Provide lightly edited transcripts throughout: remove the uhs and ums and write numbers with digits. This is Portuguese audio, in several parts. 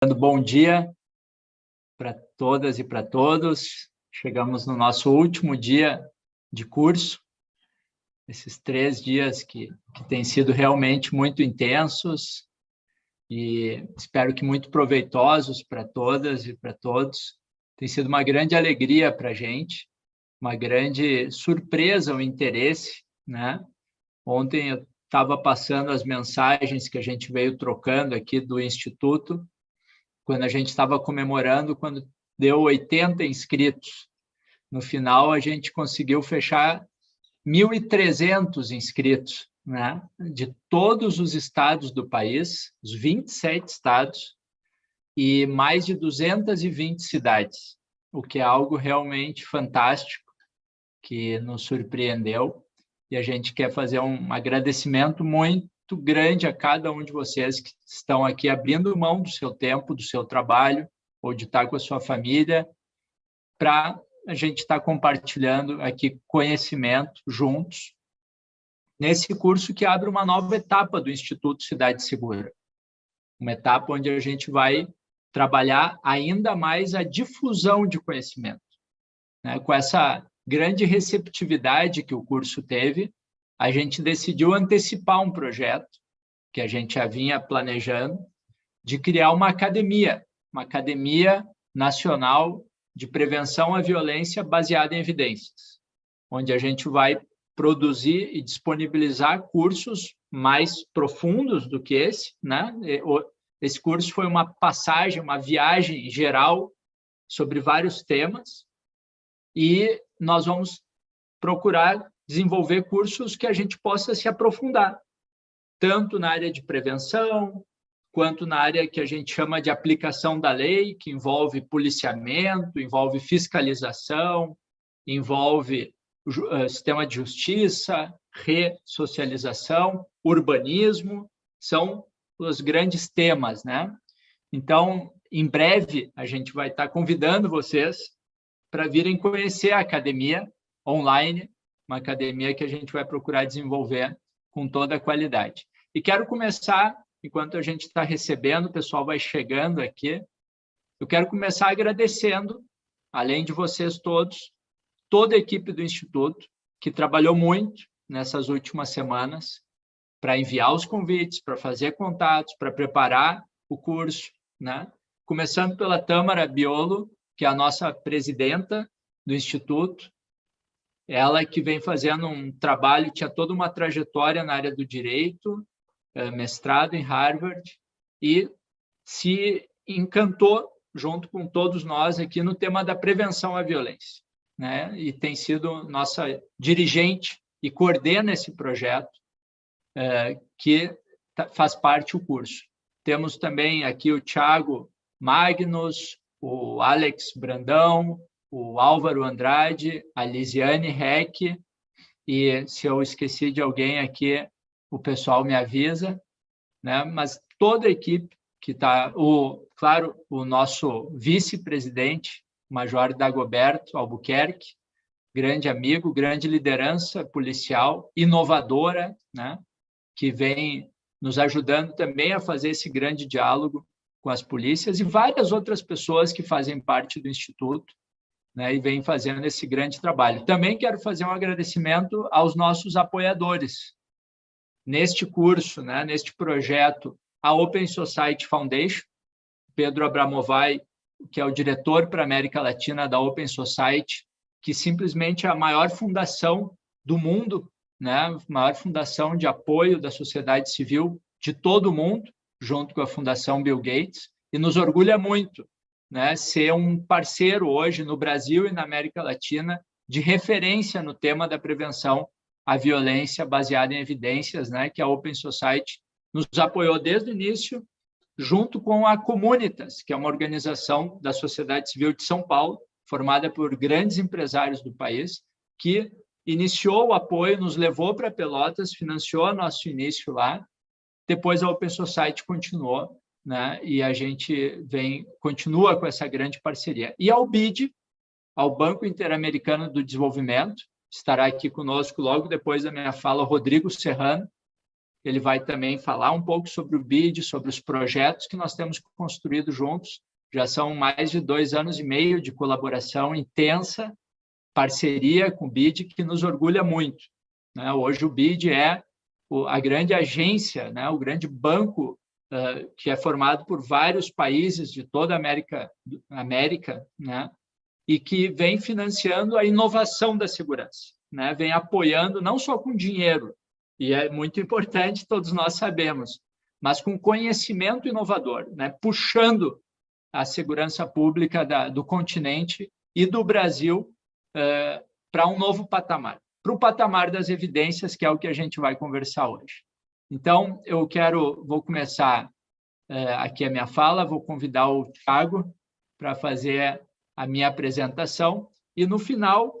Dando bom dia para todas e para todos. Chegamos no nosso último dia de curso. Esses 3 dias que têm sido realmente muito intensos e espero que muito proveitosos para todas e para todos. Tem sido uma grande alegria para a gente, uma grande surpresa o interesse, né? Ontem eu estava passando as mensagens que a gente veio trocando aqui do Instituto, quando a gente estava comemorando, quando deu 80 inscritos. No final, a gente conseguiu fechar 1.300 inscritos, né? De todos os estados do país, os 27 estados, e mais de 220 cidades, o que é algo realmente fantástico, que nos surpreendeu. E a gente quer fazer um agradecimento muito grande a cada um de vocês que estão aqui abrindo mão do seu tempo, do seu trabalho, ou de estar com a sua família, para a gente estar compartilhando aqui conhecimento juntos, nesse curso que abre uma nova etapa do Instituto Cidade Segura. Uma etapa onde a gente vai trabalhar ainda mais a difusão de conhecimento, né? Com essa grande receptividade que o curso teve, a gente decidiu antecipar um projeto que a gente já vinha planejando, de criar uma academia nacional de prevenção à violência baseada em evidências, onde a gente vai produzir e disponibilizar cursos mais profundos do que esse, né? Esse curso foi uma passagem, uma viagem geral sobre vários temas, e nós vamos procurar desenvolver cursos que a gente possa se aprofundar, tanto na área de prevenção, quanto na área que a gente chama de aplicação da lei, que envolve policiamento, envolve fiscalização, envolve sistema de justiça, ressocialização, urbanismo, são os grandes temas, né? Então, em breve, a gente vai estar convidando vocês para virem conhecer a academia online, uma academia que a gente vai procurar desenvolver com toda a qualidade. E quero começar, enquanto a gente está recebendo, o pessoal vai chegando aqui, eu quero começar agradecendo, além de vocês todos, toda a equipe do Instituto, que trabalhou muito nessas últimas semanas para enviar os convites, para fazer contatos, para preparar o curso, né? Começando pela Tâmara Biolo, que é a nossa presidenta do Instituto, ela que vem fazendo um trabalho, tinha toda uma trajetória na área do direito, mestrado em Harvard, e se encantou junto com todos nós aqui no tema da prevenção à violência, né? E tem sido nossa dirigente e coordena esse projeto que faz parte do curso. Temos também aqui o Thiago Magnus, o Alex Brandão, o Álvaro Andrade, a Lisiane Heck, e se eu esqueci de alguém aqui, o pessoal me avisa, né? Mas toda a equipe que está, claro, o nosso vice-presidente, Major Dagoberto Albuquerque, grande amigo, grande liderança policial, inovadora, né? Que vem nos ajudando também a fazer esse grande diálogo com as polícias, e várias outras pessoas que fazem parte do Instituto, né, e vem fazendo esse grande trabalho. Também quero fazer um agradecimento aos nossos apoiadores neste curso, né, neste projeto, a Open Society Foundation, Pedro Abramovay, que é o diretor para a América Latina da Open Society, que simplesmente é a maior fundação do mundo, né, maior fundação de apoio da sociedade civil de todo o mundo, junto com a Fundação Bill Gates, e nos orgulha muito, né, ser um parceiro hoje no Brasil e na América Latina de referência no tema da prevenção à violência baseada em evidências, né, que a Open Society nos apoiou desde o início, junto com a Comunitas, que é uma organização da sociedade civil de São Paulo, formada por grandes empresários do país, que iniciou o apoio, nos levou para Pelotas, financiou nosso início lá. Depois a Open Society continuou, né? E a gente continua com essa grande parceria. E ao BID, ao Banco Interamericano do Desenvolvimento, estará aqui conosco logo depois da minha fala o Rodrigo Serrano, ele vai também falar um pouco sobre o BID, sobre os projetos que nós temos construído juntos. Já são mais de 2 anos e meio de colaboração intensa, parceria com o BID, que nos orgulha muito, né? Hoje o BID é a grande agência, né? O grande banco que é formado por vários países de toda a América, né? E que vem financiando a inovação da segurança, né? Vem apoiando não só com dinheiro, e é muito importante, todos nós sabemos, mas com conhecimento inovador, né? Puxando a segurança pública do continente e do Brasil para um novo patamar, para o patamar das evidências, que é o que a gente vai conversar hoje. Então, vou começar aqui a minha fala, vou convidar o Thiago para fazer a minha apresentação, e no final,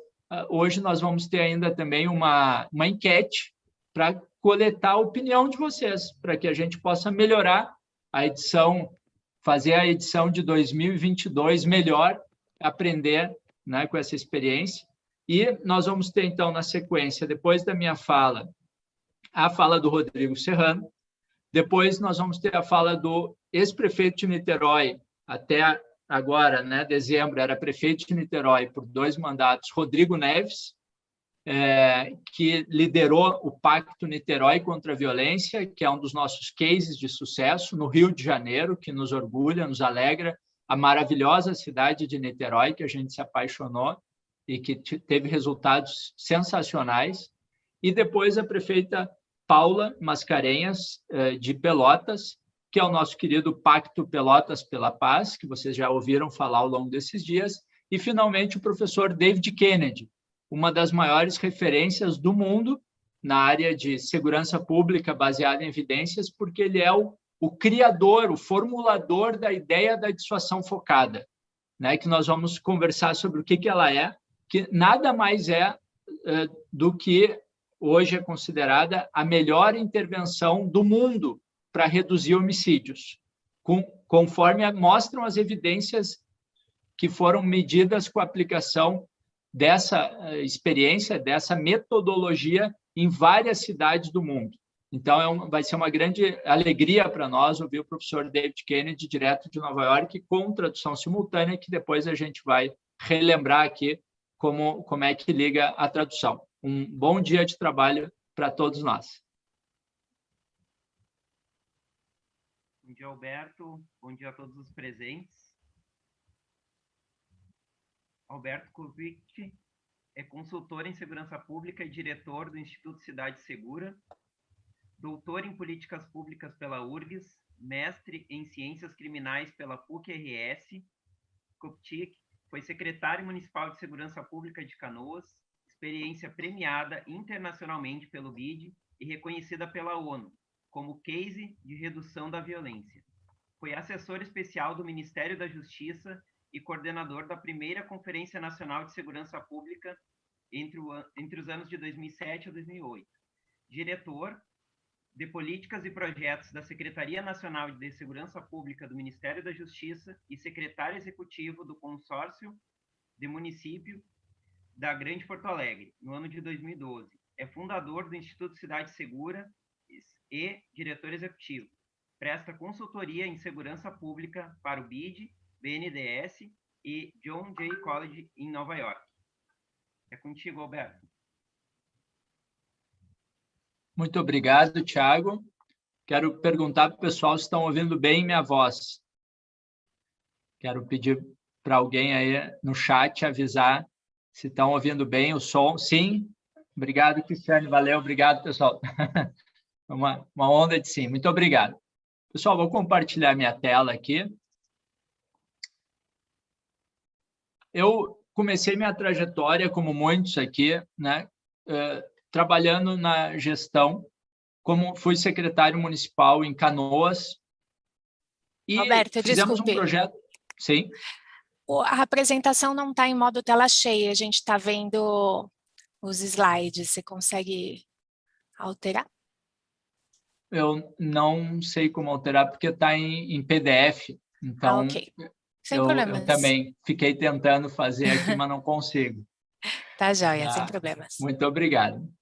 hoje nós vamos ter ainda também uma enquete para coletar a opinião de vocês, para que a gente possa melhorar a edição, fazer a edição de 2022 melhor, aprender, né, com essa experiência. E nós vamos ter, então, na sequência, depois da minha fala, a fala do Rodrigo Serrano. Depois nós vamos ter a fala do ex-prefeito de Niterói, até agora, né, dezembro, era prefeito de Niterói por 2 mandatos, Rodrigo Neves, que liderou o Pacto Niterói contra a Violência, que é um dos nossos cases de sucesso no Rio de Janeiro, que nos orgulha, nos alegra, a maravilhosa cidade de Niterói, que a gente se apaixonou e que teve resultados sensacionais. E depois a prefeita Paula Mascarenhas, de Pelotas, que é o nosso querido Pacto Pelotas pela Paz, que vocês já ouviram falar ao longo desses dias. E, finalmente, o professor David Kennedy, uma das maiores referências do mundo na área de segurança pública baseada em evidências, porque ele é o criador, o formulador da ideia da dissuasão focada, né? Que nós vamos conversar sobre o que ela é, que nada mais é do que hoje é considerada a melhor intervenção do mundo para reduzir homicídios, conforme mostram as evidências que foram medidas com a aplicação dessa experiência, dessa metodologia em várias cidades do mundo. Então, vai ser uma grande alegria para nós ouvir o professor David Kennedy, direto de Nova York, com tradução simultânea, que depois a gente vai relembrar aqui como é que liga a tradução. Um bom dia de trabalho para todos nós. Bom dia, Alberto. Bom dia a todos os presentes. Alberto Kovic é consultor em segurança pública e diretor do Instituto Cidade Segura, doutor em políticas públicas pela URGS, mestre em ciências criminais pela PUC-RS, Coptic, foi secretário municipal de segurança pública de Canoas, experiência premiada internacionalmente pelo BID e reconhecida pela ONU como case de redução da violência. Foi assessor especial do Ministério da Justiça e coordenador da primeira Conferência Nacional de Segurança Pública entre os anos de 2007 e 2008. Diretor de Políticas e Projetos da Secretaria Nacional de Segurança Pública do Ministério da Justiça e secretário executivo do Consórcio de Município da Grande Porto Alegre, no ano de 2012. É fundador do Instituto Cidade Segura e diretor executivo. Presta consultoria em segurança pública para o BID, BNDES e John Jay College em Nova York. É contigo, Alberto. Muito obrigado, Thiago. Quero perguntar para o pessoal se estão ouvindo bem minha voz. Quero pedir para alguém aí no chat avisar se estão ouvindo bem o som. Sim. Obrigado, Cristiane. Valeu. Obrigado, pessoal. Uma onda de sim. Muito obrigado. Pessoal, vou compartilhar minha tela aqui. Eu comecei minha trajetória, como muitos aqui, né, trabalhando na gestão, como fui secretário municipal em Canoas. E Alberto, fizemos desculpe. um projeto. Sim. A apresentação não está em modo tela cheia, a gente está vendo os slides. Você consegue alterar? Eu não sei como alterar, porque está em PDF. Então, ok. Sem eu problemas. também fiquei tentando fazer aqui, mas não consigo. Tá joia, sem problemas. Muito obrigado.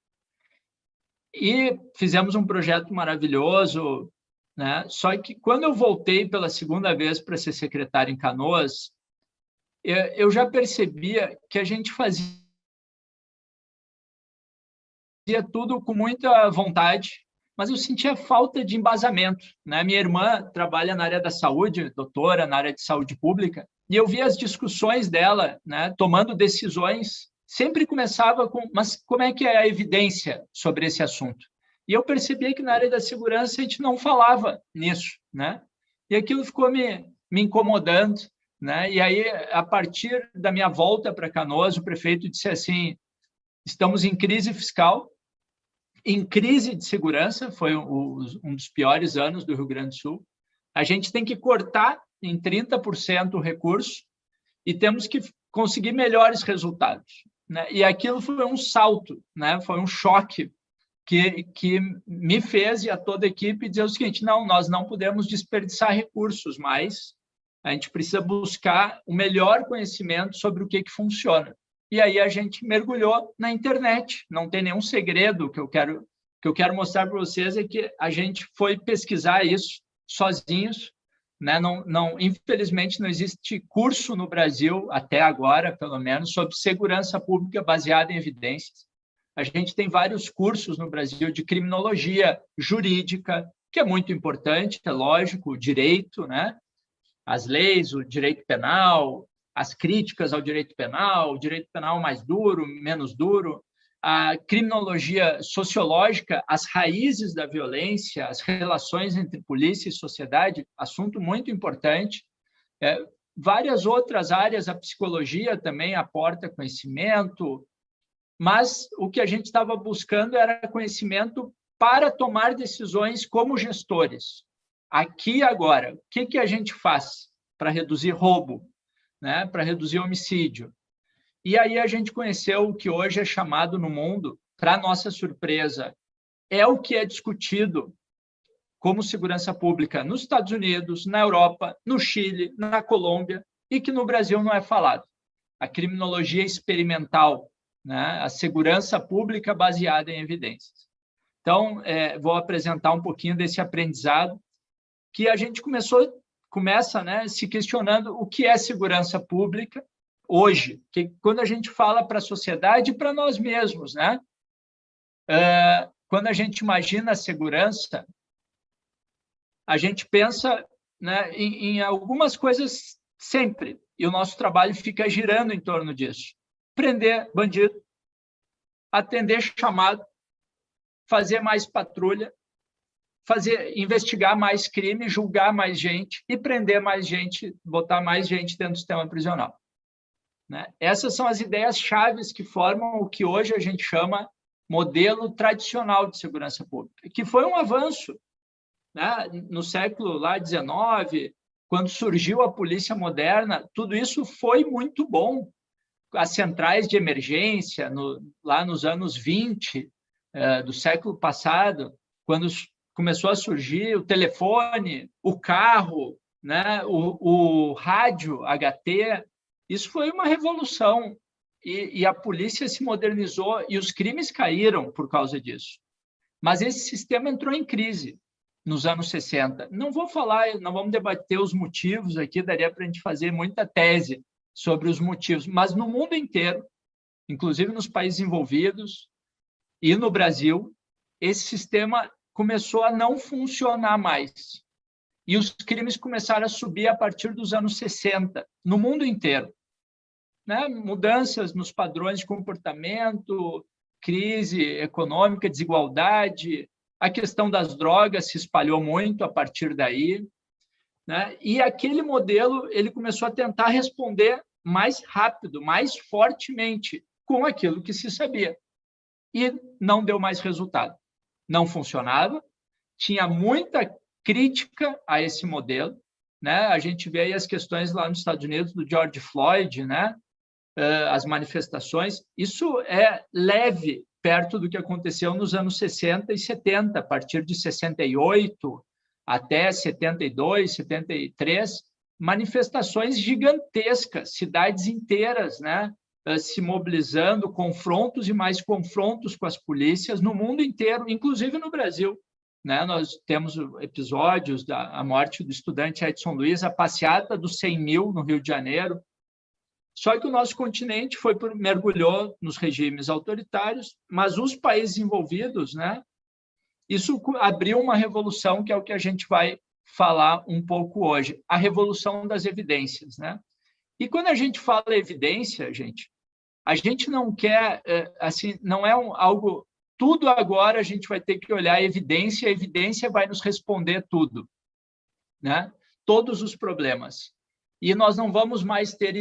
E fizemos um projeto maravilhoso, né? Só que quando eu voltei pela segunda vez para ser secretário em Canoas, eu já percebia que a gente fazia tudo com muita vontade, mas eu sentia falta de embasamento, né? Minha irmã trabalha na área da saúde, doutora na área de saúde pública, e eu via as discussões dela, né, tomando decisões, sempre começava com, mas como é que é a evidência sobre esse assunto? E eu percebia que na área da segurança a gente não falava nisso, né? E aquilo ficou me incomodando, né? E aí, a partir da minha volta para Canoas, o prefeito disse assim, estamos em crise fiscal, em crise de segurança, foi um dos piores anos do Rio Grande do Sul. A gente tem que cortar em 30% o recurso e temos que conseguir melhores resultados, né? E aquilo foi um salto, né? Foi um choque que me fez e a toda a equipe dizer o seguinte, não, nós não podemos desperdiçar recursos mais, a gente precisa buscar o melhor conhecimento sobre o que funciona. E aí a gente mergulhou na internet. Não tem nenhum segredo que eu quero mostrar para vocês é que a gente foi pesquisar isso sozinhos, né? Infelizmente, não existe curso no Brasil, até agora, pelo menos, sobre segurança pública baseada em evidências. A gente tem vários cursos no Brasil de criminologia jurídica, que é muito importante, é lógico, o direito, né? As leis, o direito penal, as críticas ao direito penal, o direito penal mais duro, menos duro, a criminologia sociológica, as raízes da violência, as relações entre polícia e sociedade, assunto muito importante. Várias outras áreas, a psicologia também aporta conhecimento, mas o que a gente estava buscando era conhecimento para tomar decisões como gestores. Aqui agora, o que a gente faz para reduzir roubo, né? Para reduzir homicídio? E aí a gente conheceu o que hoje é chamado no mundo, para nossa surpresa, é o que é discutido como segurança pública nos Estados Unidos, na Europa, no Chile, na Colômbia, e que no Brasil não é falado. A criminologia experimental, né? A segurança pública baseada em evidências. Então, vou apresentar um pouquinho desse aprendizado que a gente começa, né, se questionando o que é segurança pública hoje, que quando a gente fala para a sociedade e para nós mesmos, né? Quando a gente imagina a segurança, a gente pensa, né, em algumas coisas sempre, e o nosso trabalho fica girando em torno disso. Prender bandido, atender chamado, fazer mais patrulha, investigar mais crime, julgar mais gente e prender mais gente, botar mais gente dentro do sistema prisional, né? Essas são as ideias chaves que formam o que hoje a gente chama modelo tradicional de segurança pública, que foi um avanço, né? No século XIX, quando surgiu a polícia moderna, tudo isso foi muito bom. As centrais de emergência, lá nos anos 20 do século passado, quando começou a surgir o telefone, o carro, né, o rádio HT, isso foi uma revolução. E a polícia se modernizou e os crimes caíram por causa disso. Mas esse sistema entrou em crise nos anos 60. Não vamos debater os motivos aqui, daria para a gente fazer muita tese sobre os motivos, mas no mundo inteiro, inclusive nos países envolvidos e no Brasil, esse sistema começou a não funcionar mais. E os crimes começaram a subir a partir dos anos 60, no mundo inteiro, né? Mudanças nos padrões de comportamento, crise econômica, desigualdade, a questão das drogas se espalhou muito a partir daí, né? E aquele modelo ele começou a tentar responder mais rápido, mais fortemente com aquilo que se sabia. E não deu mais resultado. Não funcionava, tinha muita crítica a esse modelo, né? A gente vê aí as questões lá nos Estados Unidos do George Floyd, né? As manifestações. Isso é leve perto do que aconteceu nos anos 60 e 70, a partir de 68 até 72, 73, manifestações gigantescas, cidades inteiras, né, se mobilizando, confrontos e mais confrontos com as polícias no mundo inteiro, inclusive no Brasil. Né? Nós temos episódios da morte do estudante Edson Luiz, a passeata dos 100 mil no Rio de Janeiro. Só que o nosso continente mergulhou nos regimes autoritários, mas os países envolvidos, né, isso abriu uma revolução, que é o que a gente vai falar um pouco hoje, a revolução das evidências. Né? E quando a gente fala evidência, a gente não quer, assim, não é algo... Tudo agora a gente vai ter que olhar a evidência vai nos responder tudo, né? Todos os problemas. E nós não vamos mais ter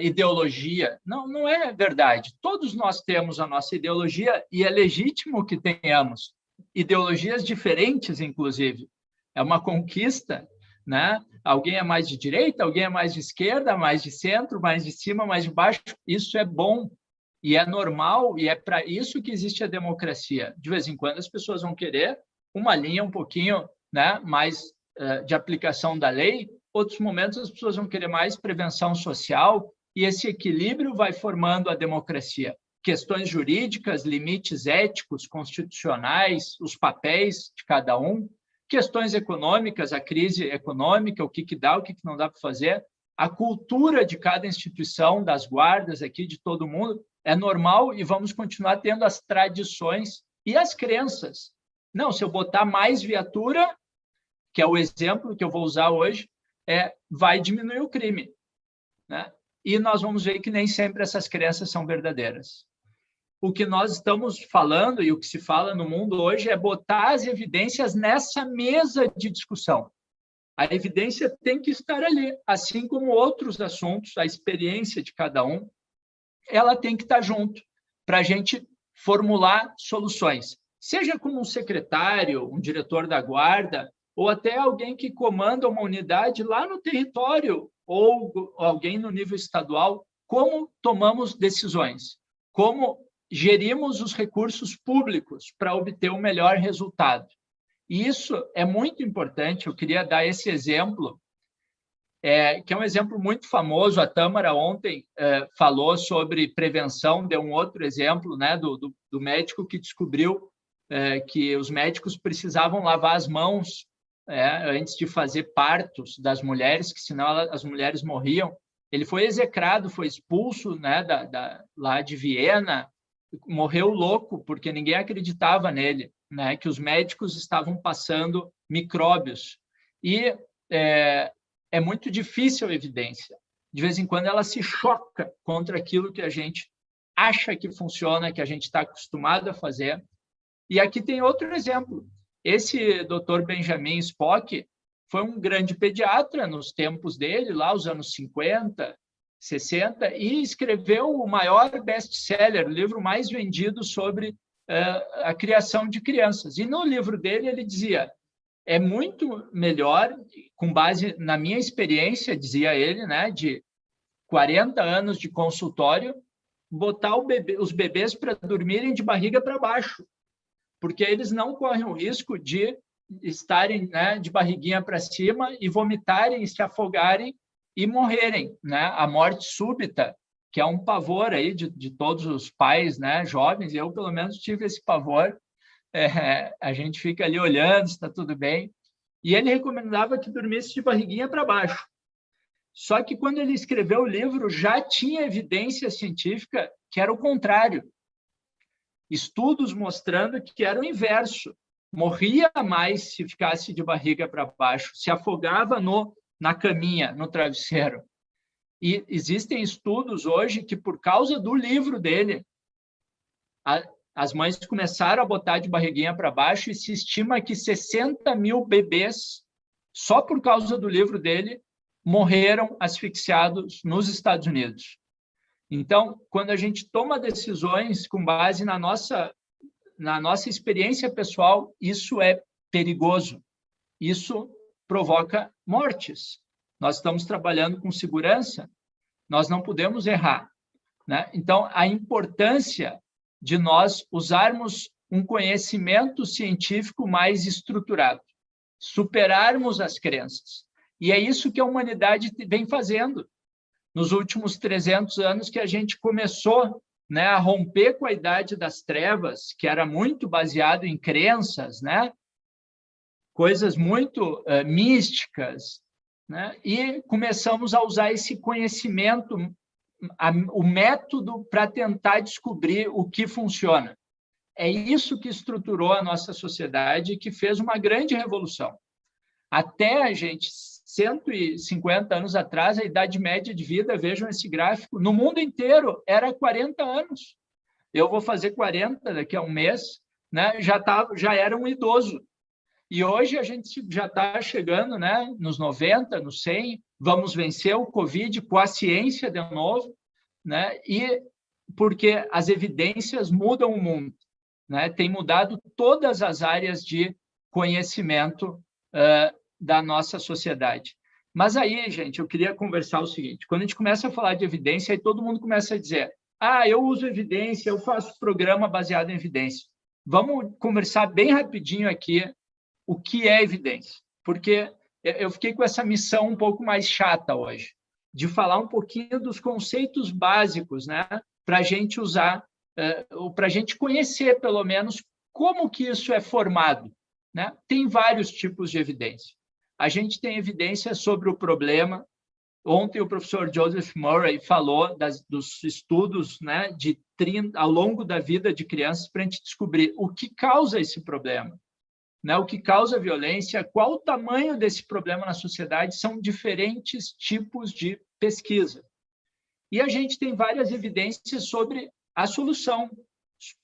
ideologia. Não, não é verdade. Todos nós temos a nossa ideologia e é legítimo que tenhamos ideologias diferentes, inclusive. É uma conquista, né? Alguém é mais de direita, alguém é mais de esquerda, mais de centro, mais de cima, mais de baixo. Isso é bom. E é normal, e é para isso que existe a democracia. De vez em quando as pessoas vão querer uma linha um pouquinho, né, mais de aplicação da lei, outros momentos as pessoas vão querer mais prevenção social, e esse equilíbrio vai formando a democracia. Questões jurídicas, limites éticos, constitucionais, os papéis de cada um, questões econômicas, a crise econômica, o que dá, o que não dá para fazer, a cultura de cada instituição, das guardas aqui, de todo mundo, é normal e vamos continuar tendo as tradições e as crenças. Não, se eu botar mais viatura, que é o exemplo que eu vou usar hoje, vai diminuir o crime. Né? E nós vamos ver que nem sempre essas crenças são verdadeiras. O que nós estamos falando e o que se fala no mundo hoje é botar as evidências nessa mesa de discussão. A evidência tem que estar ali, assim como outros assuntos, a experiência de cada um, ela tem que estar junto para a gente formular soluções. Seja como um secretário, um diretor da guarda, ou até alguém que comanda uma unidade lá no território, ou alguém no nível estadual, como tomamos decisões, como gerimos os recursos públicos para obter o melhor resultado. E isso é muito importante, eu queria dar esse exemplo, que é um exemplo muito famoso. A Tâmara ontem falou sobre prevenção, deu um outro exemplo, né, do médico que descobriu que os médicos precisavam lavar as mãos antes de fazer partos das mulheres, que senão as mulheres morriam. Ele foi execrado, foi expulso, né, lá de Viena, morreu louco, porque ninguém acreditava nele, né, que os médicos estavam passando micróbios. E é muito difícil a evidência. De vez em quando ela se choca contra aquilo que a gente acha que funciona, que a gente está acostumado a fazer. E aqui tem outro exemplo. Esse Dr. Benjamin Spock foi um grande pediatra nos tempos dele, lá os anos 50, 60, e escreveu o maior best-seller, o livro mais vendido sobre a criação de crianças. E no livro dele ele dizia: é muito melhor, com base na minha experiência, dizia ele, né, de 40 anos de consultório, botar os bebês para dormirem de barriga para baixo, porque eles não correm o risco de estarem, né, de barriguinha para cima e vomitarem, se afogarem e morrerem, né? A morte súbita, que é um pavor aí de todos os pais, né, jovens. Eu, pelo menos, tive esse pavor. A gente fica ali olhando se está tudo bem. E ele recomendava que dormisse de barriguinha para baixo. Só que, quando ele escreveu o livro, já tinha evidência científica que era o contrário. Estudos mostrando que era o inverso. Morria mais se ficasse de barriga para baixo, se afogava na caminha, no travesseiro. E existem estudos hoje que, por causa do livro dele, as mães começaram a botar de barriguinha para baixo e se estima que 60 mil bebês, só por causa do livro dele, morreram asfixiados nos Estados Unidos. Então, quando a gente toma decisões com base na nossa experiência pessoal, isso é perigoso. Isso provoca mortes. Nós estamos trabalhando com segurança, nós não podemos errar, né? Então, a importância de nós usarmos um conhecimento científico mais estruturado, superarmos as crenças. E é isso que a humanidade vem fazendo. nos últimos 300 anos que a gente começou, né, a romper com a idade das trevas, que era muito baseado em crenças, né, coisas muito místicas, né, e começamos a usar esse conhecimento, o método para tentar descobrir o que funciona. É isso que estruturou a nossa sociedade e que fez uma grande revolução. Até a gente, 150 anos atrás, a idade média de vida, vejam esse gráfico, no mundo inteiro era 40 anos. Eu vou fazer 40 daqui a um mês, né? Já era um idoso. E hoje a gente já está chegando, né, nos 90, nos 100, vamos vencer o Covid com a ciência de novo, né? E porque as evidências mudam o mundo, né? Tem mudado todas as áreas de conhecimento da nossa sociedade. Mas aí, gente, eu queria conversar o seguinte, quando a gente começa a falar de evidência, aí todo mundo começa a dizer, eu uso evidência, eu faço programa baseado em evidência. Vamos conversar bem rapidinho aqui o que é evidência, porque eu fiquei com essa missão um pouco mais chata hoje, de falar um pouquinho dos conceitos básicos, né, para a gente usar, ou para a gente conhecer, pelo menos, como que isso é formado, né? Tem vários tipos de evidência. A gente tem evidência sobre o problema. Ontem o professor Joseph Murray falou dos estudos, né, ao longo da vida de crianças para a gente descobrir o que causa esse problema, né, o que causa violência, qual o tamanho desse problema na sociedade, são diferentes tipos de pesquisa. E a gente tem várias evidências sobre a solução,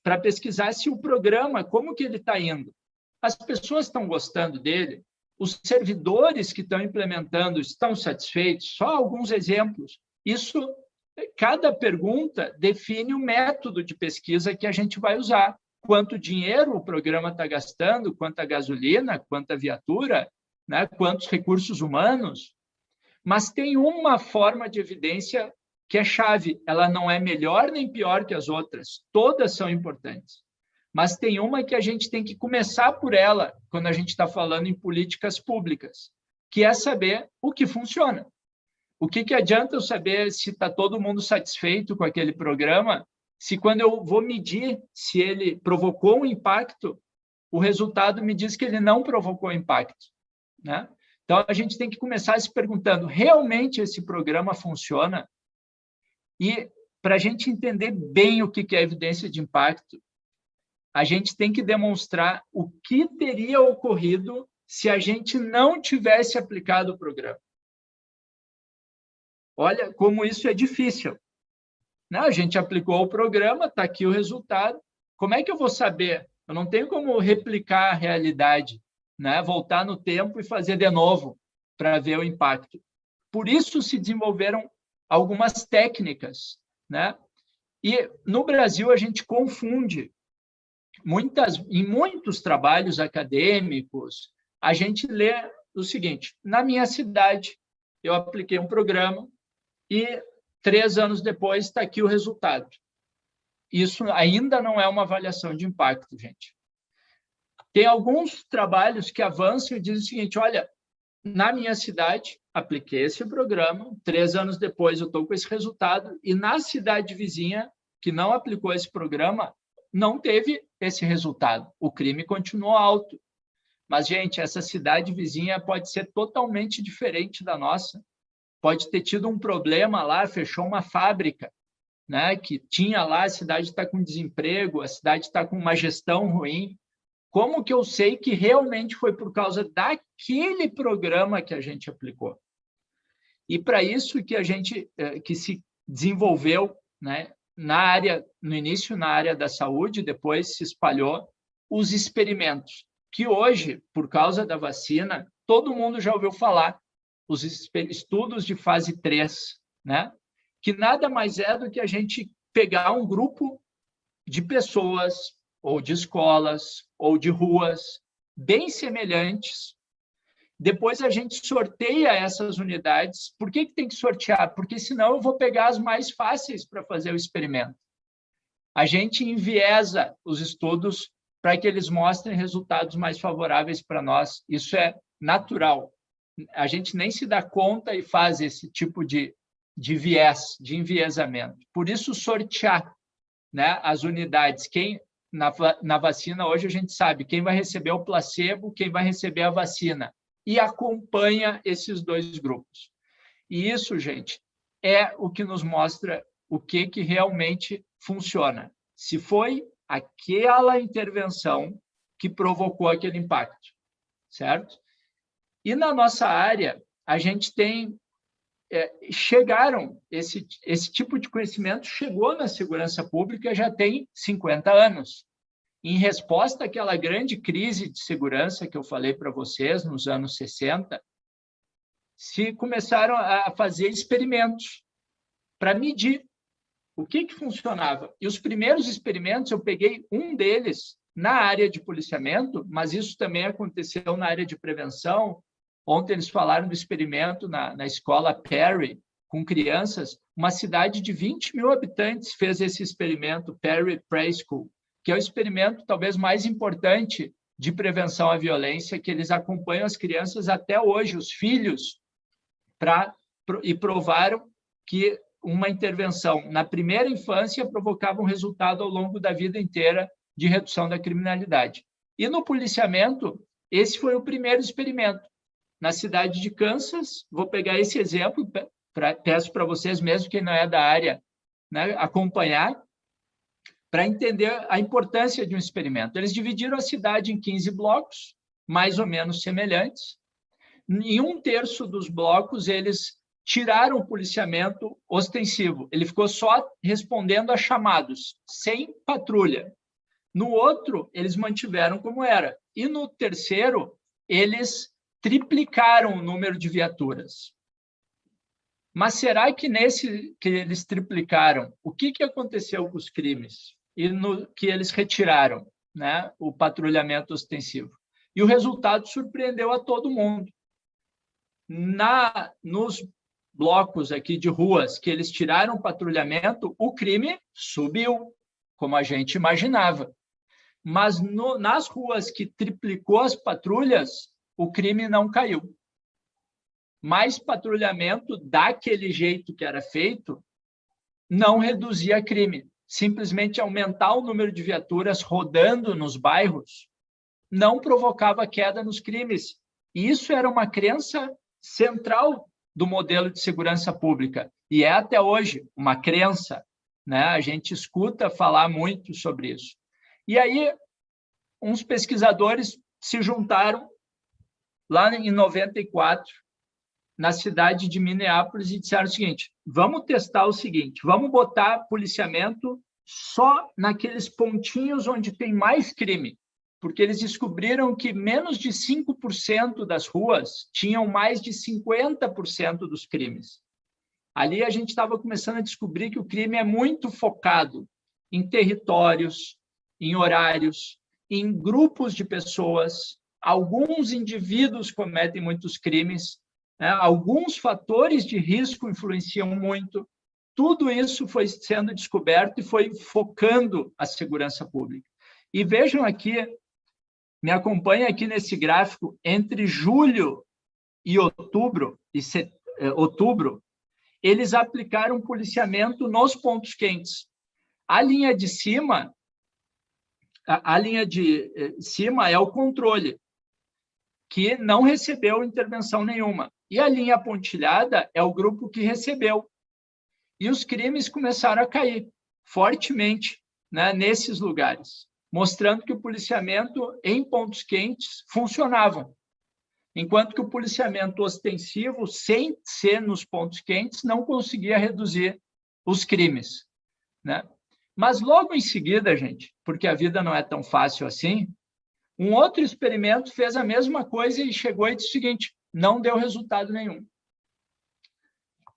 para pesquisar se o programa, como que ele está indo. As pessoas estão gostando dele? Os servidores que estão implementando estão satisfeitos? Só alguns exemplos. Isso, cada pergunta define o método de pesquisa que a gente vai usar. Quanto dinheiro o programa está gastando, quanta gasolina, quanta viatura, né? Quantos recursos humanos. Mas tem uma forma de evidência que é chave. Ela não é melhor nem pior que as outras. Todas são importantes. Mas tem uma que a gente tem que começar por ela quando a gente está falando em políticas públicas, que é saber o que funciona. O que adianta eu saber se está todo mundo satisfeito com aquele programa, se quando eu vou medir se ele provocou um impacto, o resultado me diz que ele não provocou impacto, né? Então, a gente tem que começar se perguntando, realmente esse programa funciona? E, para a gente entender bem o que é evidência de impacto, a gente tem que demonstrar o que teria ocorrido se a gente não tivesse aplicado o programa. Olha como isso é difícil. Não, a gente aplicou o programa, está aqui o resultado. Como é que eu vou saber? Eu não tenho como replicar a realidade, né? Voltar no tempo e fazer de novo para ver o impacto. Por isso se desenvolveram algumas técnicas, né? E no Brasil a gente confunde. Em muitos trabalhos acadêmicos, a gente lê o seguinte, na minha cidade, eu apliquei um programa e 3 anos depois está aqui o resultado. Isso ainda não é uma avaliação de impacto, gente. Tem alguns trabalhos que avançam e dizem o seguinte, olha, na minha cidade, apliquei esse programa, 3 anos depois eu estou com esse resultado, e na cidade vizinha, que não aplicou esse programa, não teve esse resultado. O crime continuou alto. Mas, gente, essa cidade vizinha pode ser totalmente diferente da nossa. Pode ter tido um problema lá, fechou uma fábrica, né, que tinha lá, a cidade está com desemprego, a cidade está com uma gestão ruim. Como que eu sei que realmente foi por causa daquele programa que a gente aplicou? E para isso que se desenvolveu, né, no início na área da saúde, depois se espalhou os experimentos, que hoje, por causa da vacina, todo mundo já ouviu falar, os estudos de fase 3, né? Que nada mais é do que a gente pegar um grupo de pessoas, ou de escolas, ou de ruas, bem semelhantes. Depois a gente sorteia essas unidades. Por que tem que sortear? Porque senão eu vou pegar as mais fáceis para fazer o experimento. A gente enviesa os estudos para que eles mostrem resultados mais favoráveis para nós. Isso é natural. A gente nem se dá conta e faz esse tipo de de viés, de enviesamento. Por isso, sortear, né, as unidades. Na vacina, hoje, a gente sabe quem vai receber o placebo, quem vai receber a vacina, e acompanha esses dois grupos. E isso, gente, é o que nos mostra o que realmente funciona. Se foi aquela intervenção que provocou aquele impacto, certo? E na nossa área, a gente tem... esse tipo de conhecimento chegou na segurança pública já tem 50 anos. Em resposta àquela grande crise de segurança que eu falei para vocês nos anos 60, se começaram a fazer experimentos para medir o que funcionava. E os primeiros experimentos, eu peguei um deles na área de policiamento, mas isso também aconteceu na área de prevenção. Ontem eles falaram do experimento na escola Perry, com crianças. Uma cidade de 20 mil habitantes fez esse experimento, Perry Preschool, que é o experimento talvez mais importante de prevenção à violência, que eles acompanham as crianças até hoje, os filhos, e provaram que uma intervenção na primeira infância provocava um resultado ao longo da vida inteira de redução da criminalidade. E no policiamento, esse foi o primeiro experimento. Na cidade de Kansas, vou pegar esse exemplo, peço para vocês, mesmo quem não é da área, né, acompanhar, para entender a importância de um experimento. Eles dividiram a cidade em 15 blocos, mais ou menos semelhantes. Em 1/3 dos blocos, eles tiraram o policiamento ostensivo. Ele ficou só respondendo a chamados, sem patrulha. No outro, eles mantiveram como era. E no terceiro, eles triplicaram o número de viaturas. Mas será que nesse que eles triplicaram, o que aconteceu com os crimes? E no que eles retiraram, né, o patrulhamento ostensivo? E o resultado surpreendeu a todo mundo. Nos blocos aqui de ruas que eles tiraram o patrulhamento, o crime subiu, como a gente imaginava. Mas nas ruas que triplicou as patrulhas, o crime não caiu. Mais patrulhamento daquele jeito que era feito não reduzia crime. Simplesmente aumentar o número de viaturas rodando nos bairros não provocava queda nos crimes. E isso era uma crença central do modelo de segurança pública. E é até hoje uma crença, né? A gente escuta falar muito sobre isso. E aí, uns pesquisadores se juntaram lá em 94, na cidade de Minneapolis, e disseram o seguinte: vamos testar o seguinte, vamos botar policiamento só naqueles pontinhos onde tem mais crime, porque eles descobriram que menos de 5% das ruas tinham mais de 50% dos crimes. Ali a gente estava começando a descobrir que o crime é muito focado em territórios, em horários, em grupos de pessoas. Alguns indivíduos cometem muitos crimes, né? Alguns fatores de risco influenciam muito. Tudo isso foi sendo descoberto e foi focando a segurança pública. E vejam aqui, me acompanhem aqui nesse gráfico, entre julho e outubro, eles aplicaram policiamento nos pontos quentes. A linha de cima é o controle, que não recebeu intervenção nenhuma. E a linha pontilhada é o grupo que recebeu. E os crimes começaram a cair fortemente, né, nesses lugares, mostrando que o policiamento em pontos quentes funcionava, enquanto que o policiamento ostensivo, sem ser nos pontos quentes, não conseguia reduzir os crimes, né? Mas logo em seguida, gente, porque a vida não é tão fácil assim, um outro experimento fez a mesma coisa e chegou e disse o seguinte: não deu resultado nenhum.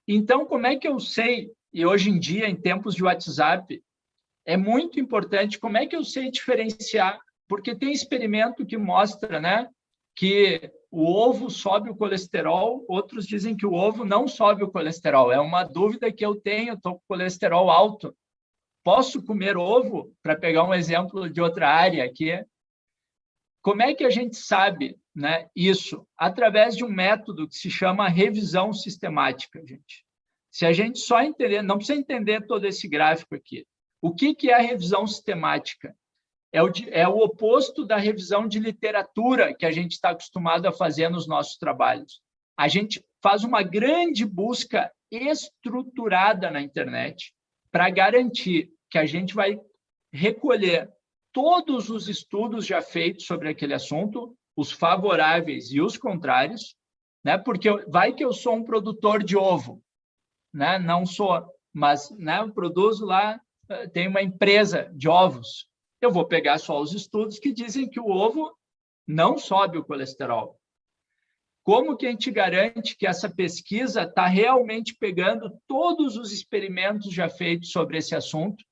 Então, como é que eu sei, e hoje em dia, em tempos de WhatsApp, é muito importante, como é que eu sei diferenciar? Porque tem experimento que mostra, né, que o ovo sobe o colesterol, outros dizem que o ovo não sobe o colesterol. É uma dúvida que eu tenho, estou com colesterol alto. Posso comer ovo? Para pegar um exemplo de outra área aqui. Como é que a gente sabe, né, isso? Através de um método que se chama revisão sistemática, gente. Se a gente só entender, não precisa entender todo esse gráfico aqui. O que é a revisão sistemática? É o oposto da revisão de literatura que a gente está acostumado a fazer nos nossos trabalhos. A gente faz uma grande busca estruturada na internet para garantir que a gente vai recolher todos os estudos já feitos sobre aquele assunto, os favoráveis e os contrários, né? Porque vai que eu sou um produtor de ovo, né? Não sou, mas, né, eu produzo lá, tem uma empresa de ovos. Eu vou pegar só os estudos que dizem que o ovo não sobe o colesterol. Como que a gente garante que essa pesquisa está realmente pegando todos os experimentos já feitos sobre esse assunto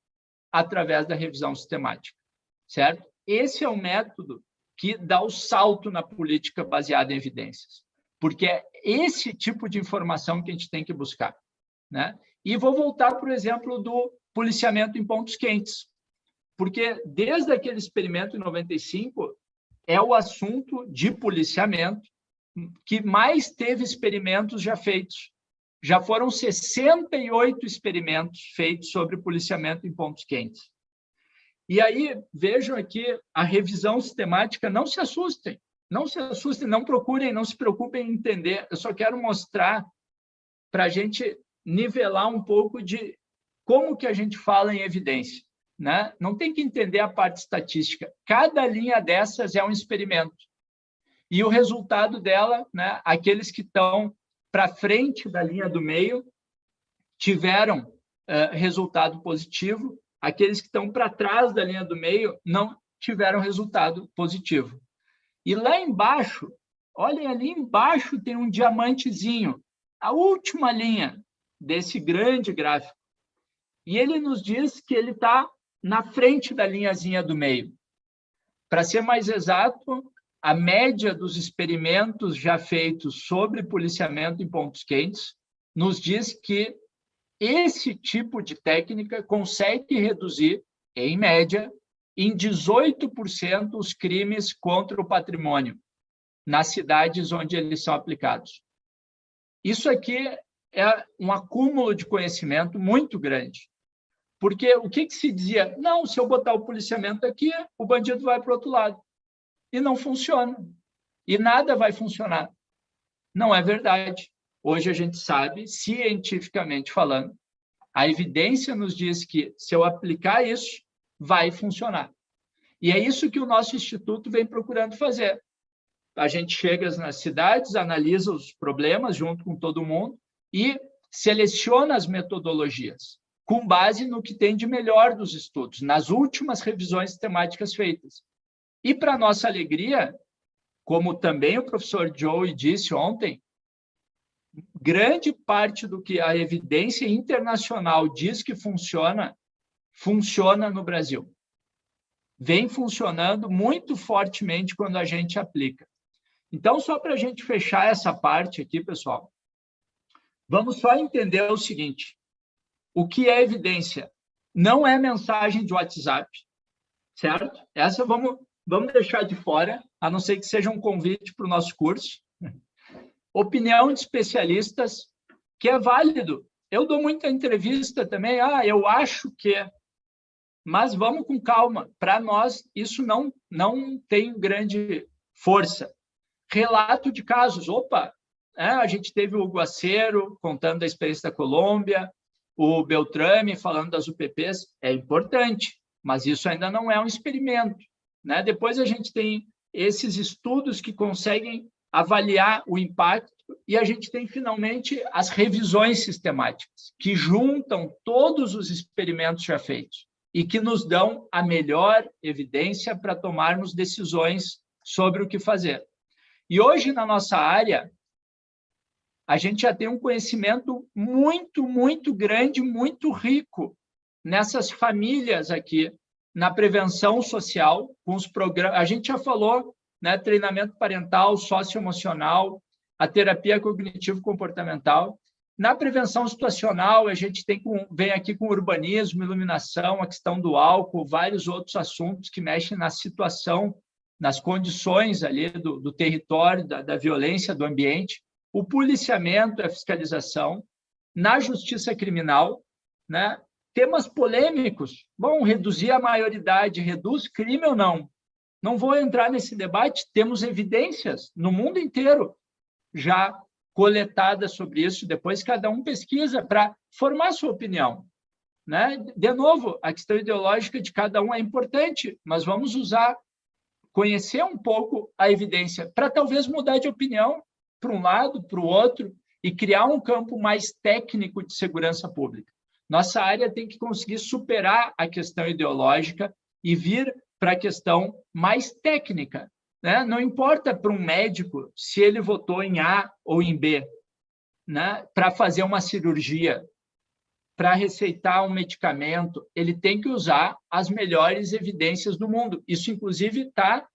através da revisão sistemática, certo? Esse é o método que dá o salto na política baseada em evidências, porque é esse tipo de informação que a gente tem que buscar, né? E vou voltar, por exemplo, do policiamento em pontos quentes, porque desde aquele experimento em 95 é o assunto de policiamento que mais teve experimentos já feitos. Já foram 68 experimentos feitos sobre policiamento em pontos quentes. E aí, vejam aqui a revisão sistemática, não se assustem, não procurem, não se preocupem em entender, eu só quero mostrar para a gente nivelar um pouco de como que a gente fala em evidência, né? Não tem que entender a parte estatística, cada linha dessas é um experimento. E o resultado dela, né, aqueles que estão para frente da linha do meio tiveram resultado positivo, aqueles que estão para trás da linha do meio não tiveram resultado positivo. E lá embaixo, olhem ali embaixo tem um diamantezinho, a última linha desse grande gráfico. E ele nos diz que ele está na frente da linhazinha do meio. Para ser mais exato, a média dos experimentos já feitos sobre policiamento em pontos quentes nos diz que esse tipo de técnica consegue reduzir, em média, em 18% os crimes contra o patrimônio nas cidades onde eles são aplicados. Isso aqui é um acúmulo de conhecimento muito grande. Porque o que se dizia? Não, se eu botar o policiamento aqui, o bandido vai para o outro lado. E não funciona. E nada vai funcionar. Não é verdade. Hoje a gente sabe, cientificamente falando, a evidência nos diz que, se eu aplicar isso, vai funcionar. E é isso que o nosso instituto vem procurando fazer. A gente chega nas cidades, analisa os problemas junto com todo mundo e seleciona as metodologias, com base no que tem de melhor dos estudos, nas últimas revisões temáticas feitas. E, para nossa alegria, como também o professor Joey disse ontem, grande parte do que a evidência internacional diz que funciona, funciona no Brasil. Vem funcionando muito fortemente quando a gente aplica. Então, só para a gente fechar essa parte aqui, pessoal, vamos só entender o seguinte: o que é evidência? Não é mensagem de WhatsApp, certo? Essa vamos deixar de fora, a não ser que seja um convite para o nosso curso. Opinião de especialistas, que é válido. Eu dou muita entrevista também, eu acho que... Mas vamos com calma. Para nós, isso não tem grande força. Relato de casos. A gente teve o Guacero contando da experiência da Colômbia, o Beltrame falando das UPPs. É importante, mas isso ainda não é um experimento, né? Depois a gente tem esses estudos que conseguem avaliar o impacto e a gente tem, finalmente, as revisões sistemáticas, que juntam todos os experimentos já feitos e que nos dão a melhor evidência para tomarmos decisões sobre o que fazer. E hoje, na nossa área, a gente já tem um conhecimento muito, muito grande, muito rico nessas famílias aqui, na prevenção social, com os programas. A gente já falou, né, treinamento parental, socioemocional, a terapia cognitivo-comportamental. Na prevenção situacional, a gente vem aqui com urbanismo, iluminação, a questão do álcool, vários outros assuntos que mexem na situação, nas condições ali do território, da violência, do ambiente. O policiamento, a fiscalização. na justiça criminal, né? Temas polêmicos. Bom, reduzir a maioridade, reduz crime ou não? Não vou entrar nesse debate, temos evidências no mundo inteiro já coletadas sobre isso, depois cada um pesquisa para formar sua opinião, né? De novo, a questão ideológica de cada um é importante, mas vamos conhecer um pouco a evidência para talvez mudar de opinião para um lado, para o outro, e criar um campo mais técnico de segurança pública. Nossa área tem que conseguir superar a questão ideológica e vir para a questão mais técnica, né? Não importa para um médico se ele votou em A ou em B, né? Para fazer uma cirurgia, para receitar um medicamento, ele tem que usar as melhores evidências do mundo. Isso, inclusive, está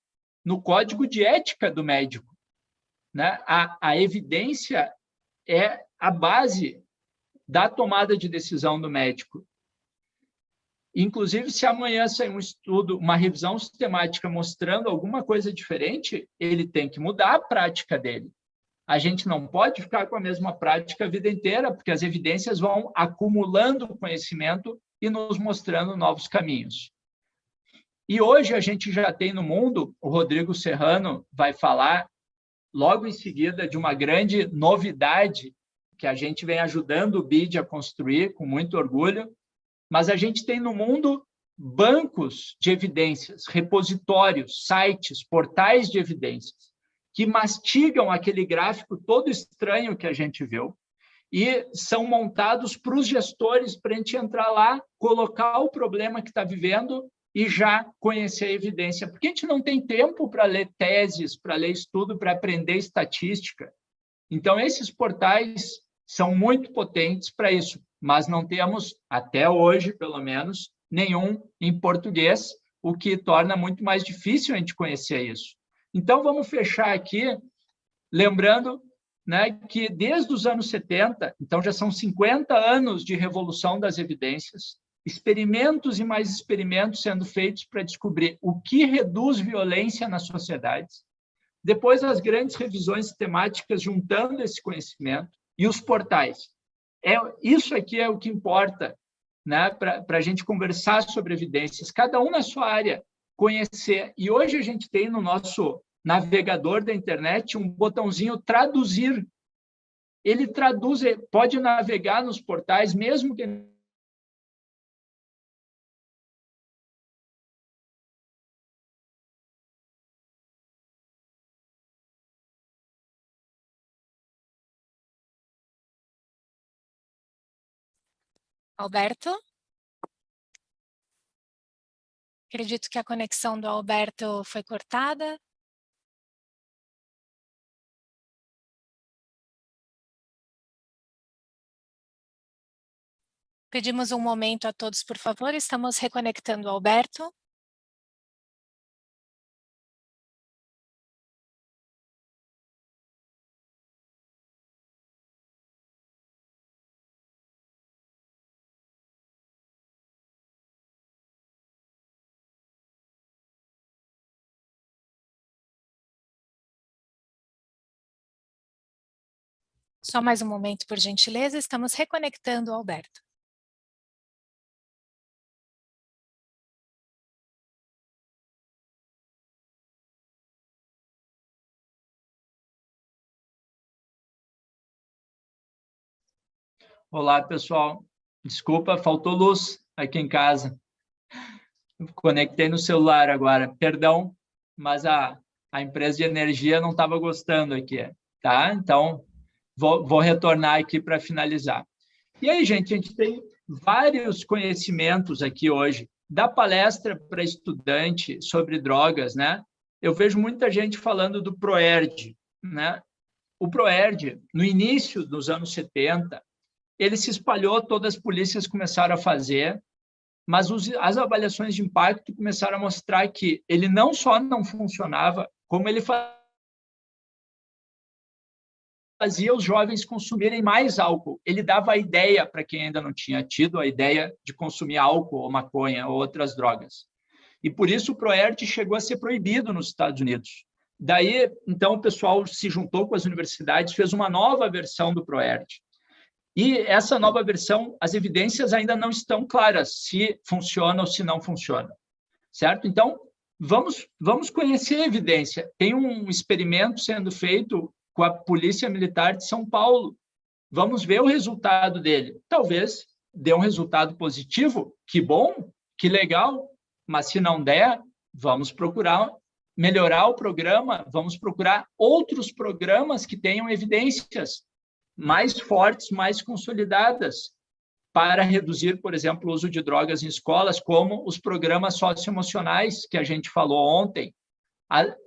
no código de ética do médico, né? A evidência é a base da tomada de decisão do médico. Inclusive, se amanhã sair um estudo, uma revisão sistemática mostrando alguma coisa diferente, ele tem que mudar a prática dele. A gente não pode ficar com a mesma prática a vida inteira, porque as evidências vão acumulando conhecimento e nos mostrando novos caminhos. E hoje a gente já tem no mundo, o Rodrigo Serrano vai falar logo em seguida de uma grande novidade que a gente vem ajudando o BID a construir com muito orgulho, mas a gente tem no mundo bancos de evidências, repositórios, sites, portais de evidências, que mastigam aquele gráfico todo estranho que a gente viu e são montados para os gestores para a gente entrar lá, colocar o problema que está vivendo e já conhecer a evidência. Porque a gente não tem tempo para ler teses, para ler estudo, para aprender estatística. Então, esses portais são muito potentes para isso, mas não temos, até hoje, pelo menos, nenhum em português, o que torna muito mais difícil a gente conhecer isso. Então, vamos fechar aqui, lembrando, né, que desde os anos 70, então já são 50 anos de revolução das evidências, experimentos e mais experimentos sendo feitos para descobrir o que reduz violência nas sociedades, depois as grandes revisões sistemáticas juntando esse conhecimento e os portais. Isso aqui é o que importa, né, para a gente conversar sobre evidências, cada um na sua área, conhecer. E hoje a gente tem no nosso navegador da internet um botãozinho traduzir. Ele traduz, pode navegar nos portais, mesmo que... Alberto? Acredito que a conexão do Alberto foi cortada. Pedimos um momento a todos, por favor. Estamos reconectando o Alberto. Só mais um momento, por gentileza. Estamos reconectando o Alberto. Olá, pessoal. Desculpa, faltou luz aqui em casa. Conectei no celular agora. Perdão, mas a empresa de energia não estava gostando aqui, tá? Então, vou retornar aqui para finalizar. E aí, gente, a gente tem vários conhecimentos aqui hoje. Da palestra para estudante sobre drogas, né? Eu vejo muita gente falando do ProERD, né? O ProERD, no início dos anos 70, ele se espalhou, todas as polícias começaram a fazer, mas as avaliações de impacto começaram a mostrar que ele não só não funcionava, como ele fazia os jovens consumirem mais álcool. Ele dava a ideia, para quem ainda não tinha tido a ideia de consumir álcool ou maconha ou outras drogas. E por isso o ProERD chegou a ser proibido nos Estados Unidos. Daí, então, o pessoal se juntou com as universidades, fez uma nova versão do ProERD. E essa nova versão, as evidências ainda não estão claras se funciona ou se não funciona, certo? Então, vamos conhecer a evidência. Tem um experimento sendo feito com a Polícia Militar de São Paulo. Vamos ver o resultado dele. Talvez dê um resultado positivo, que bom, que legal, mas se não der, vamos procurar melhorar o programa, vamos procurar outros programas que tenham evidências mais fortes, mais consolidadas, para reduzir, por exemplo, o uso de drogas em escolas, como os programas socioemocionais que a gente falou ontem,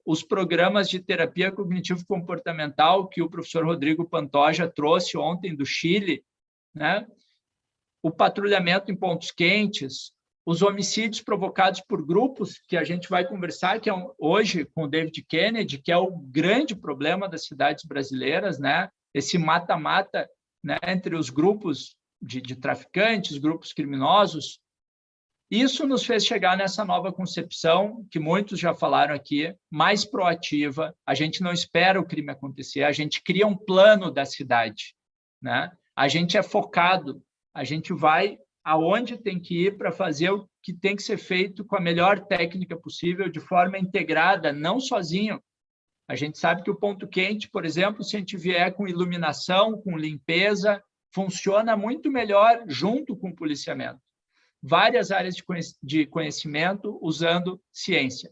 os programas de terapia cognitivo-comportamental que o professor Rodrigo Pantoja trouxe ontem do Chile, né? O patrulhamento em pontos quentes, os homicídios provocados por grupos, que a gente vai conversar que hoje com o David Kennedy, que é o grande problema das cidades brasileiras, né? Esse mata-mata, né, entre os grupos de traficantes, grupos criminosos. Isso nos fez chegar nessa nova concepção, que muitos já falaram aqui, mais proativa. A gente não espera o crime acontecer, a gente cria um plano da cidade, né? A gente é focado, a gente vai aonde tem que ir para fazer o que tem que ser feito com a melhor técnica possível, de forma integrada, não sozinho. A gente sabe que o ponto quente, por exemplo, se a gente vier com iluminação, com limpeza, funciona muito melhor junto com o policiamento. Várias áreas de conhecimento usando ciência.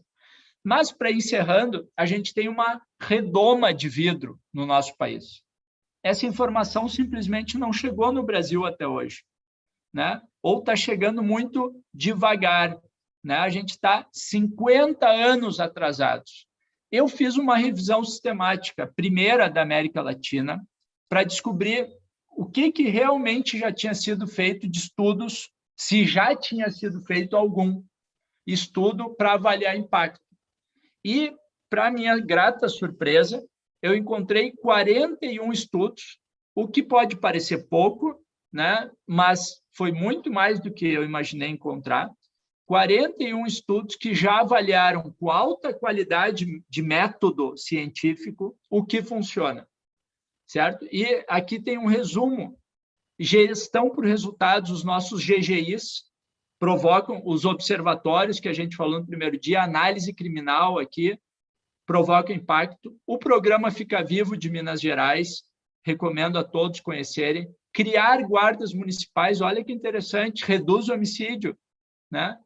Mas, para encerrando, a gente tem uma redoma de vidro no nosso país. Essa informação simplesmente não chegou no Brasil até hoje, né? Ou está chegando muito devagar, né? A gente está 50 anos atrasados. Eu fiz uma revisão sistemática, primeira da América Latina, para descobrir o que realmente já tinha sido feito de estudos, se já tinha sido feito algum estudo para avaliar impacto. E, para minha grata surpresa, eu encontrei 41 estudos, o que pode parecer pouco, né? Mas foi muito mais do que eu imaginei encontrar. 41 estudos que já avaliaram com alta qualidade de método científico o que funciona, certo? E aqui tem um resumo. Gestão por resultados, os nossos GGIs provocam, os observatórios que a gente falou no primeiro dia, análise criminal aqui, provoca impacto. O programa Fica Vivo de Minas Gerais, recomendo a todos conhecerem. Criar guardas municipais, olha que interessante, reduz o homicídio, né?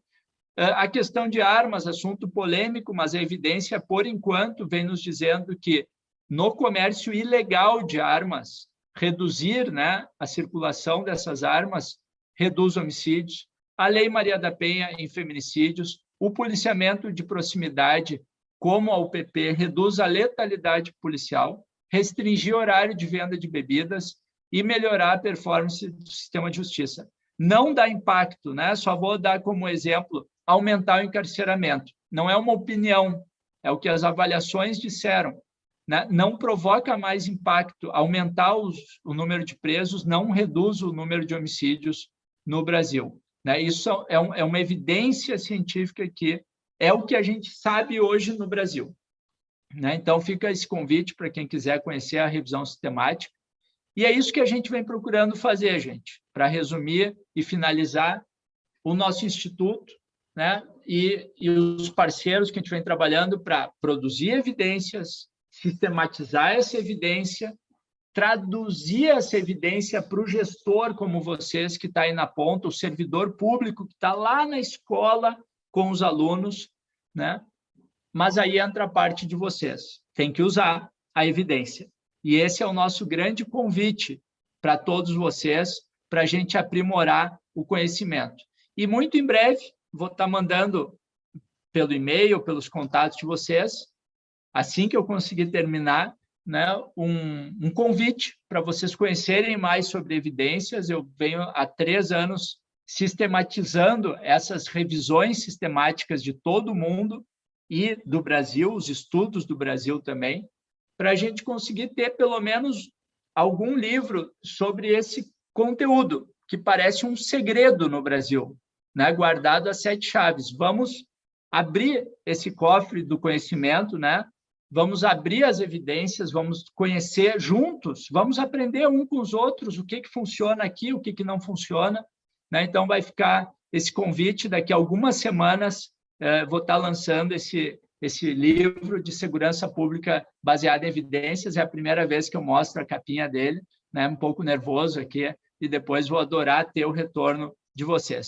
A questão de armas, assunto polêmico, mas a evidência, por enquanto, vem nos dizendo que no comércio ilegal de armas, reduzir, né, a circulação dessas armas reduz homicídios. A Lei Maria da Penha em feminicídios, o policiamento de proximidade, como a UPP, reduz a letalidade policial, restringir horário de venda de bebidas e melhorar a performance do sistema de justiça. Não dá impacto, né? Só vou dar como exemplo aumentar o encarceramento. Não é uma opinião, é o que as avaliações disseram, né? Não provoca mais impacto. Aumentar o número de presos não reduz o número de homicídios no Brasil, né? Isso é uma evidência científica que é o que a gente sabe hoje no Brasil, né? Então, fica esse convite para quem quiser conhecer a revisão sistemática. E é isso que a gente vem procurando fazer, gente, para resumir e finalizar o nosso instituto, né? E os parceiros que a gente vem trabalhando para produzir evidências, sistematizar essa evidência, traduzir essa evidência para o gestor como vocês, que está aí na ponta, o servidor público que está lá na escola com os alunos, né? Mas aí entra a parte de vocês. Tem que usar a evidência. E esse é o nosso grande convite para todos vocês, para a gente aprimorar o conhecimento. E muito em breve, vou estar mandando pelo e-mail, pelos contatos de vocês, assim que eu conseguir terminar, né, um convite para vocês conhecerem mais sobre evidências. Eu venho há 3 anos sistematizando essas revisões sistemáticas de todo o mundo e do Brasil, os estudos do Brasil também, para a gente conseguir ter pelo menos algum livro sobre esse conteúdo, que parece um segredo no Brasil, né, guardado a 7 chaves. Vamos abrir esse cofre do conhecimento, né, vamos abrir as evidências, vamos conhecer juntos, vamos aprender um com os outros o que funciona aqui, o que não funciona, né? Então, vai ficar esse convite, daqui a algumas semanas, vou estar lançando esse livro de segurança pública baseado em evidências, é a primeira vez que eu mostro a capinha dele, né? Um pouco nervoso aqui, e depois vou adorar ter o retorno de vocês.